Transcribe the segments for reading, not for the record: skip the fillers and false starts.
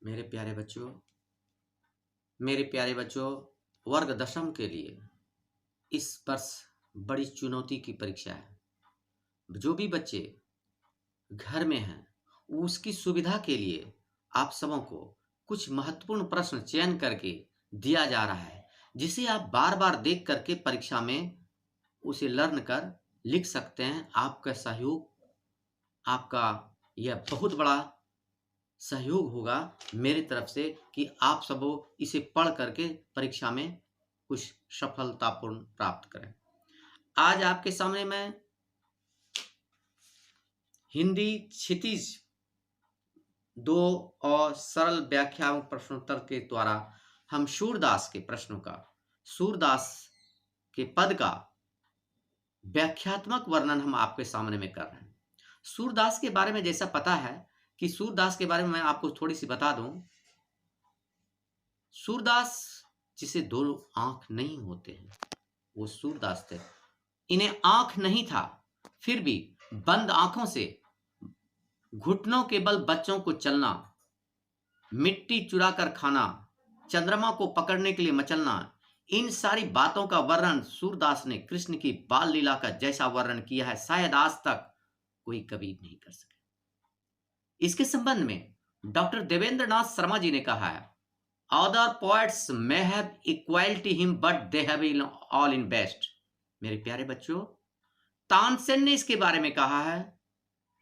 मेरे प्यारे बच्चों, मेरे प्यारे बच्चों, वर्ग दशम के लिए इस वर्ष बड़ी चुनौती की परीक्षा है। जो भी बच्चे घर में हैं, उसकी सुविधा के लिए आप सबों को कुछ महत्वपूर्ण प्रश्न चयन करके दिया जा रहा है, जिसे आप बार-बार देख करके परीक्षा में उसे लर्न कर लिख सकते हैं। आपका सहयोग, आपका यह बहुत बड़ा सहयोग होगा मेरी तरफ से कि आप सबों इसे पढ़ करके परीक्षा में कुछ सफलतापूर्ण प्राप्त करें। आज आपके सामने मैं हिंदी क्षितिज 2 और सरल व्याख्या प्रश्नोत्तर के द्वारा हम सूरदास के प्रश्नों का, सूरदास के पद का व्याख्यात्मक वर्णन हम आपके सामने में कर रहे हैं। सूरदास के बारे में जैसा पता है कि सूरदास के बारे में मैं आपको थोड़ी सी बता दूं। सूरदास जिसे दो आंख नहीं होते हैं, वो सूरदास थे। इन्हें आंख नहीं था, फिर भी बंद आंखों से घुटनों के बल बच्चों को चलना, मिट्टी चुरा कर खाना, चंद्रमा को पकड़ने के लिए मचलना, इन सारी बातों का वर्णन सूरदास ने कृष्ण की बाल लीला का जैसा वर्णन किया है, शायद आज तक कोई कवि नहीं कर सके। इसके संबंध में डॉक्टर देवेंद्र नाथ शर्मा जी ने कहा है, Other poets may have equality him, but they have all in best। मेरे प्यारे बच्चों, तानसेन ने इसके बारे में कहा है,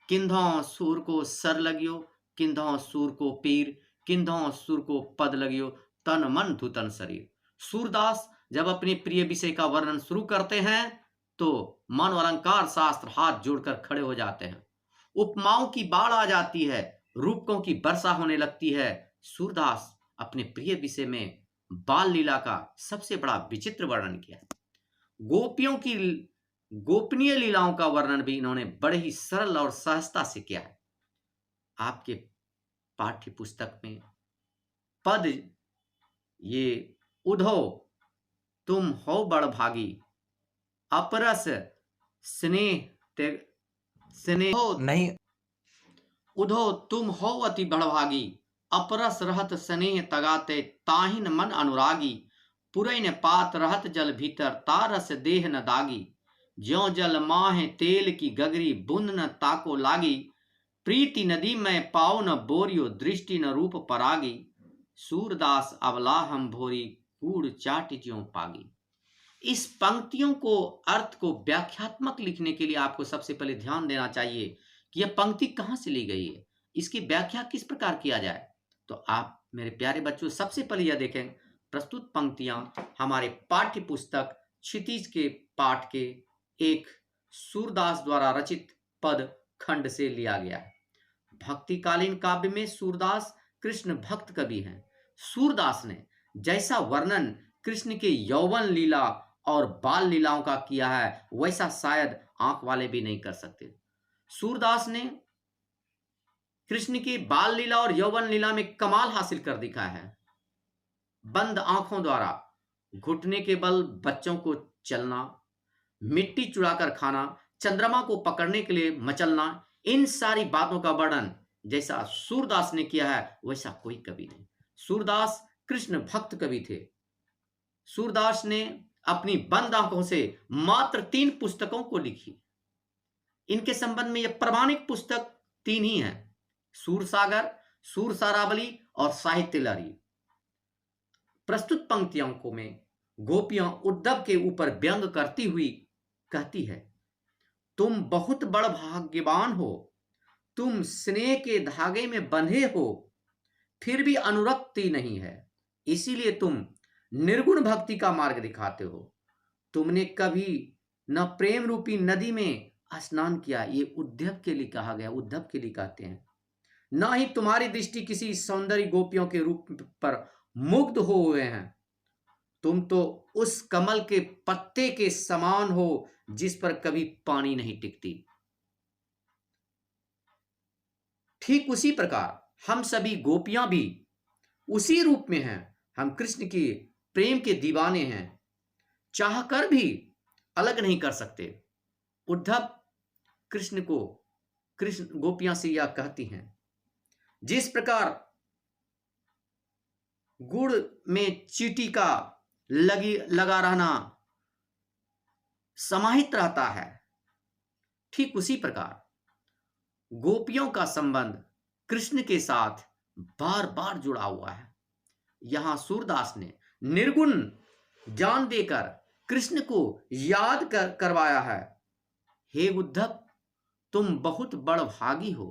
किंधों सूर को सर लगियो, किंधों सूर को पीर, किंधों सूर को पद लगियो, तन मन धुतन शरीर। सूरदास जब अपने प्रिय विषय का वर्णन शुरू करते हैं तो मन और अलंकार शास्त्र हाथ जोड़कर खड़े हो जाते हैं। उपमाओं की बाढ़ आ जाती है, रूपकों की वर्षा होने लगती है। सूरदास अपने प्रिय विषय में बाल लीला का सबसे बड़ा विचित्र वर्णन किया। गोपियों की गोपनीय लीलाओं का वर्णन भी इन्होंने बड़े ही सरल और सहजता से किया है। आपके पाठ्य पुस्तक में पद ये उधो तुम हो बड़ भागी, अपरस स्नेह नहीं, उधो तुम हो अति बड़भागी, अपरस रहत स्नेह तगाते, ताहिन मन अनुरागी, पुरैन पात रहत जल भीतर, तारस देह न दागी, ज्यों जल माहे तेल की गगरी, बूंद न ताको लागी, प्रीति नदी में पाओ न बोरियो, दृष्टि न रूप परागी, सूरदास अवला हम भोरी, कूड़ चाट ज्यों पागी। इस पंक्तियों को, अर्थ को व्याख्यात्मक लिखने के लिए आपको सबसे पहले ध्यान देना चाहिए कि यह पंक्ति कहां से ली गई है, इसकी व्याख्या किस प्रकार किया जाए। तो आप मेरे प्यारे बच्चों सबसे पहले यह देखें, प्रस्तुत पंक्तियां हमारे पाठ्य पुस्तक क्षितिज के पाठ के एक सूरदास द्वारा रचित पद खंड से लिया गया है। भक्तिकालीन काव्य में सूरदास कृष्ण भक्त कवि हैं। सूरदास ने जैसा वर्णन कृष्ण के यौवन लीला और बाल लीलाओं का किया है, वैसा शायद आंख वाले भी नहीं कर सकते। सूरदास ने कृष्ण की बाल लीला और यौवन लीला में कमाल हासिल कर दिखाया है। बंद आंखों द्वारा घुटने के बल बच्चों को चलना, मिट्टी चुराकर खाना, चंद्रमा को पकड़ने के लिए मचलना, इन सारी बातों का वर्णन जैसा सूरदास ने किया है वैसा कोई कवि नहीं। सूरदास कृष्ण भक्त कवि थे। सूरदास ने अपनी बंद आंखों से मात्र 3 पुस्तकों को लिखी। इनके संबंध में यह प्रमाणिक पुस्तक 3 ही हैं, सूरसागर, सूरसारावली और साहित्य लहरी। प्रस्तुत पंक्तियों को में गोपियां उद्धव के ऊपर व्यंग करती हुई कहती है, तुम बहुत बड़ भाग्यवान हो, तुम स्नेह के धागे में बंधे हो, फिर भी अनुरक्ति नहीं है, इसीलिए तुम निर्गुण भक्ति का मार्ग दिखाते हो। तुमने कभी न प्रेम रूपी नदी में स्नान किया, ये उद्धव के लिए कहा गया, उद्धव के लिए कहते हैं। न ही तुम्हारी दृष्टि किसी सौंदर्य गोपियों के रूप पर मुग्ध हो हुए हैं। तुम तो उस कमल के पत्ते के समान हो जिस पर कभी पानी नहीं टिकती। ठीक उसी प्रकार हम सभी गोपियां भी उसी रूप में हैं। हम कृष्ण की प्रेम के दीवाने हैं, चाहकर भी अलग नहीं कर सकते। उद्धव कृष्ण गोपियां से यह कहती हैं, जिस प्रकार गुड़ में चींटी का लगा रहना समाहित रहता है, ठीक उसी प्रकार गोपियों का संबंध कृष्ण के साथ बार बार जुड़ा हुआ है। यहां सूरदास ने निर्गुण ज्ञान देकर कृष्ण को याद करवाया है। हे उद्धव, तुम बहुत बड़भागी हो,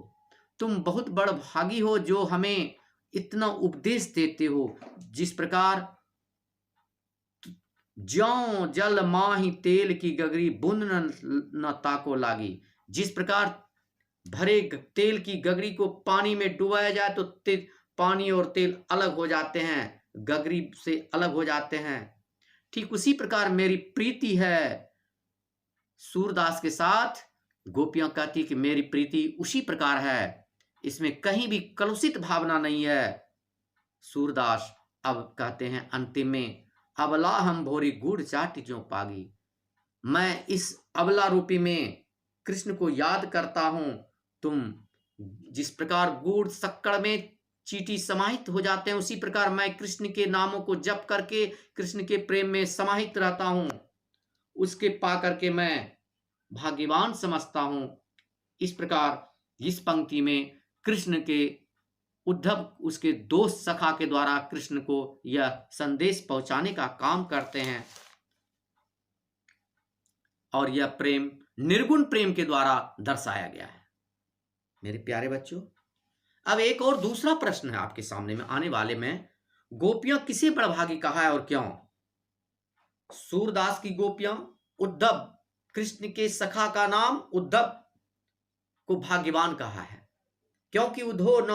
तुम बहुत बड़भागी हो जो हमें इतना उपदेश देते हो। जिस प्रकार ज्यों जल माही तेल की गगरी बूंद न ताको लागी, जिस प्रकार भरे तेल की गगरी को पानी में डुबाया जाए तो पानी और तेल अलग हो जाते हैं, गगरी से अलग हो जाते हैं, ठीक उसी प्रकार मेरी प्रीति है सूरदास के साथ। गोपियां कहती कि मेरी प्रीति उसी प्रकार है, इसमें कहीं भी कलुषित भावना नहीं है। सूरदास अब कहते हैं अंतिम में, अबला हम भोरी गुड़ चाट जो पागी, मैं इस अबला रूपी में कृष्ण को याद करता हूं। तुम जिस प्रकार गुड़ शक्कर में चींटी समाहित हो जाते हैं, उसी प्रकार मैं कृष्ण के नामों को जप करके कृष्ण के प्रेम में समाहित रहता हूं, उसके पा करके मैं भाग्यवान समझता हूं। इस प्रकार इस पंक्ति में कृष्ण के उद्धव उसके दोस्त सखा के द्वारा कृष्ण को यह संदेश पहुंचाने का काम करते हैं, और यह प्रेम निर्गुण प्रेम के द्वारा दर्शाया गया है। मेरे प्यारे बच्चों, अब एक और दूसरा प्रश्न है आपके सामने में आने वाले में, गोपियां किसे बड़भागी कहा है और क्यों? सूरदास की गोपियां उद्धव, कृष्ण के सखा का नाम उद्धव को भाग्यवान कहा है, क्योंकि उद्धव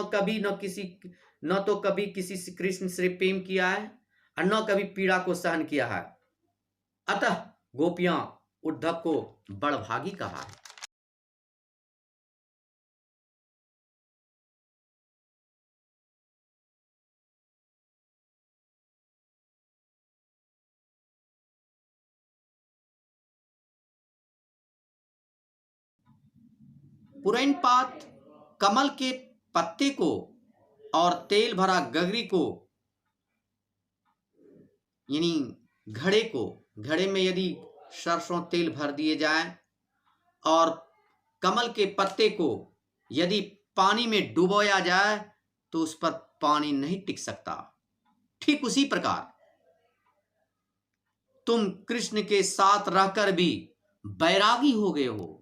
न तो कभी किसी कृष्ण से प्रेम किया है और न कभी पीड़ा को सहन किया है, अतः गोपियां उद्धव को बड़भागी कहा है। पुरैन पात कमल के पत्ते को और तेल भरा गगरी को, यानी घड़े में यदि सरसों तेल भर दिए जाए और कमल के पत्ते को यदि पानी में डुबोया जाए तो उस पर पानी नहीं टिक सकता, ठीक उसी प्रकार तुम कृष्ण के साथ रहकर भी बैरागी हो गए हो।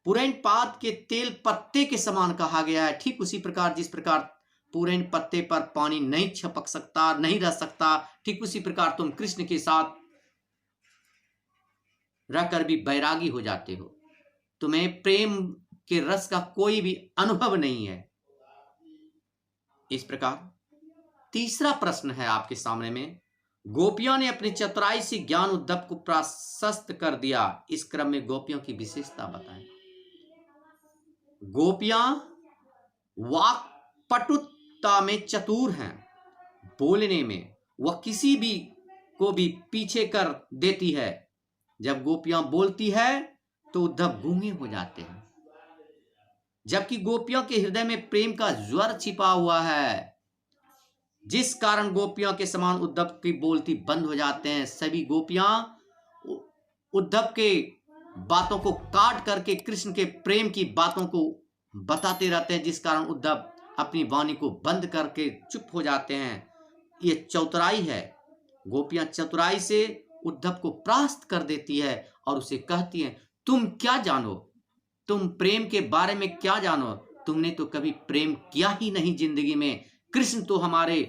पुरैन पात के तेल पत्ते के समान कहा गया है, ठीक उसी प्रकार जिस प्रकार पुरैन पत्ते पर पानी नहीं छपक सकता, नहीं रह सकता, ठीक उसी प्रकार तुम कृष्ण के साथ रहकर भी बैरागी हो जाते हो, तुम्हें प्रेम के रस का कोई भी अनुभव नहीं है। इस प्रकार तीसरा प्रश्न है आपके सामने में, गोपियों ने अपनी चतुराई से ज्ञान उद्धव को प्रशस्त कर दिया, इस क्रम में गोपियों की विशेषता बताएं। गोपियां वाक पटुता में चतुर हैं, बोलने में वह किसी भी को भी पीछे कर देती है। जब गोपियां बोलती है तो उद्धव गूंगे हो जाते हैं, जबकि गोपियों के हृदय में प्रेम का ज्वर छिपा हुआ है, जिस कारण गोपियों के समान उद्धव की बोलती बंद हो जाते हैं। सभी गोपियां उद्धव के बातों को काट करके कृष्ण के प्रेम की बातों को बताते रहते हैं, जिस कारण उद्धव अपनी वाणी को बंद करके चुप हो जाते हैं। ये चतुराई है, गोपियां चतुराई से उद्धव को परास्त कर देती है और उसे कहती है, तुम क्या जानो, तुम प्रेम के बारे में क्या जानो, तुमने तो कभी प्रेम किया ही नहीं जिंदगी में। कृष्ण तो हमारे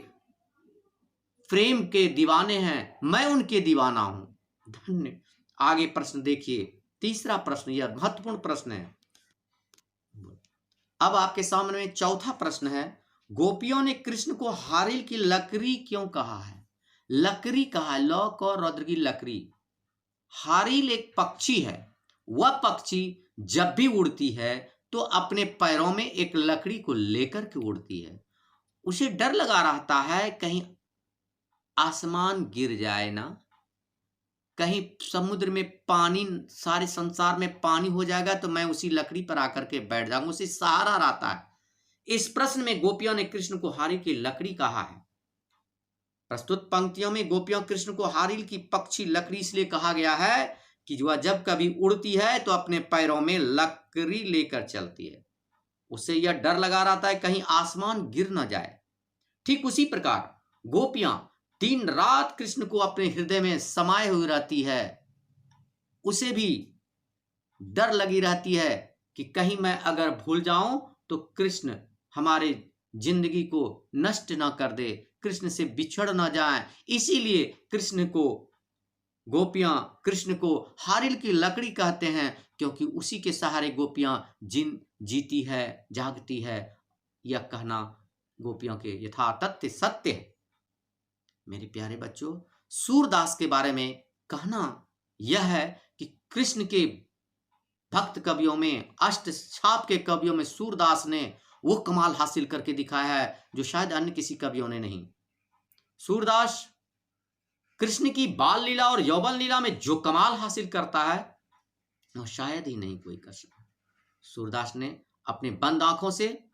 प्रेम के दीवाने हैं, मैं उनके दीवाना हूं। धन्य। आगे प्रश्न देखिए, तीसरा प्रश्न, यह महत्वपूर्ण प्रश्न है। अब आपके सामने में चौथा प्रश्न है, गोपियों ने कृष्ण को हारिल की लकड़ी क्यों कहा है? लकड़ी कहा है, लौक और रौद्र की लकड़ी। हारिल एक पक्षी है, वह पक्षी जब भी उड़ती है तो अपने पैरों में एक लकड़ी को लेकर के उड़ती है। उसे डर लगा रहता है कहीं आसमान गिर जाए ना, कहीं समुद्र में पानी, सारे संसार में पानी हो जाएगा तो मैं उसी लकड़ी पर आकर के बैठ जाऊंगा, उसे सहारा रहता है। इस प्रश्न में गोपियों ने कृष्ण को हारिल की लकड़ी कहा है। प्रस्तुत पंक्तियों में गोपियों कृष्ण को हारिल की पक्षी लकड़ी इसलिए कहा गया है कि वह जब कभी उड़ती है तो अपने पैरों में लकड़ी लेकर चलती है। उससे यह डर लगा रहता है कहीं आसमान गिर न जाए। ठीक उसी प्रकार गोपियां दिन रात कृष्ण को अपने हृदय में समाये हुई रहती है। उसे भी डर लगी रहती है कि कहीं मैं अगर भूल जाऊं तो कृष्ण हमारे जिंदगी को नष्ट ना कर दे, कृष्ण से बिछड़ ना जाए। इसीलिए कृष्ण को गोपियां कृष्ण को हारिल की लकड़ी कहते हैं, क्योंकि उसी के सहारे गोपियां जीती है, जागती है। यह कहना गोपियों के यथातथ्य सत्य है। मेरे प्यारे बच्चों, सूरदास के बारे में कहना यह है कि कृष्ण के भक्त कवियों में, अष्टछाप के कवियों में सूरदास ने वो कमाल हासिल करके दिखाया है जो शायद अन्य किसी कवियों ने नहीं। सूरदास कृष्ण की बाल लीला और यौवन लीला में जो कमाल हासिल करता है वो शायद ही नहीं कोई कर सकता। सूरदास ने अपने बंद आंखों से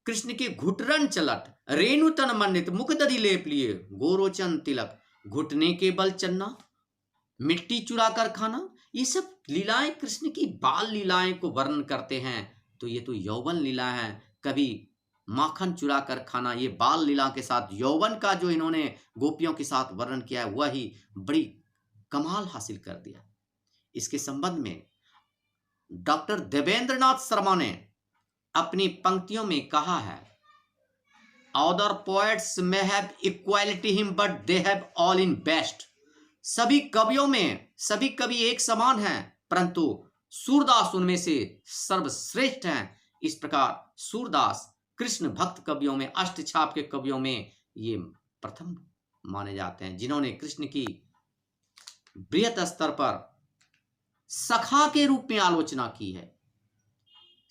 कृष्ण के घुटरन चलत, रेणु तन मंडित, मुख दधि लेप लिए, गोरोचन तिलक, घुटने के बल चलना, मिट्टी चुरा कर खाना, ये सब लीलाएं कृष्ण की बाल लीलाएं को वर्णन करते हैं। तो ये तो यौवन लीला है। कभी माखन चुरा कर खाना, ये बाल लीला के साथ यौवन का जो इन्होंने गोपियों के साथ वर्णन किया है वह ही बड़ी कमाल हासिल कर दिया। इसके संबंध में डॉक्टर देवेंद्रनाथ शर्मा ने अपनी पंक्तियों में कहा है, अदर पोएट्स में have equality him but they have all in best. सभी कवियों में सभी कवि एक समान हैं, परंतु सूरदास उनमें से सर्वश्रेष्ठ हैं। इस प्रकार सूरदास कृष्ण भक्त कवियों में, अष्टछाप के कवियों में ये प्रथम माने जाते हैं जिन्होंने कृष्ण की बृहत स्तर पर सखा के रूप में आलोचना की है।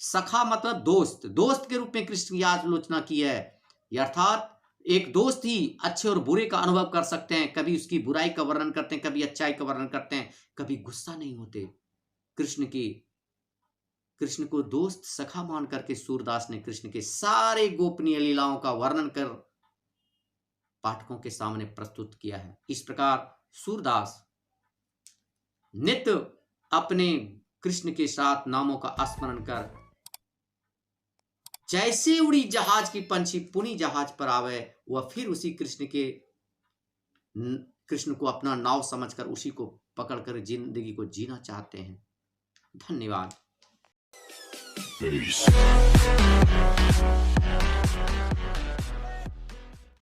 सखा मतलब दोस्त, दोस्त के रूप में कृष्ण की आलोचना की है। अर्थात एक दोस्त ही अच्छे और बुरे का अनुभव कर सकते हैं। कभी उसकी बुराई का वर्णन करते हैं, कभी अच्छाई का वर्णन करते हैं, कभी गुस्सा नहीं होते। कृष्ण को दोस्त सखा मान करके सूरदास ने कृष्ण के सारे गोपनीय लीलाओं का वर्णन कर पाठकों के सामने प्रस्तुत किया है। इस प्रकार सूरदास नित्य अपने कृष्ण के साथ नामों का स्मरण कर, जैसे उड़ी जहाज की पंछी पुनी जहाज पर आवे, वह फिर उसी कृष्ण को अपना नाव समझकर उसी को पकड़कर जिंदगी को जीना चाहते हैं। धन्यवाद। Peace.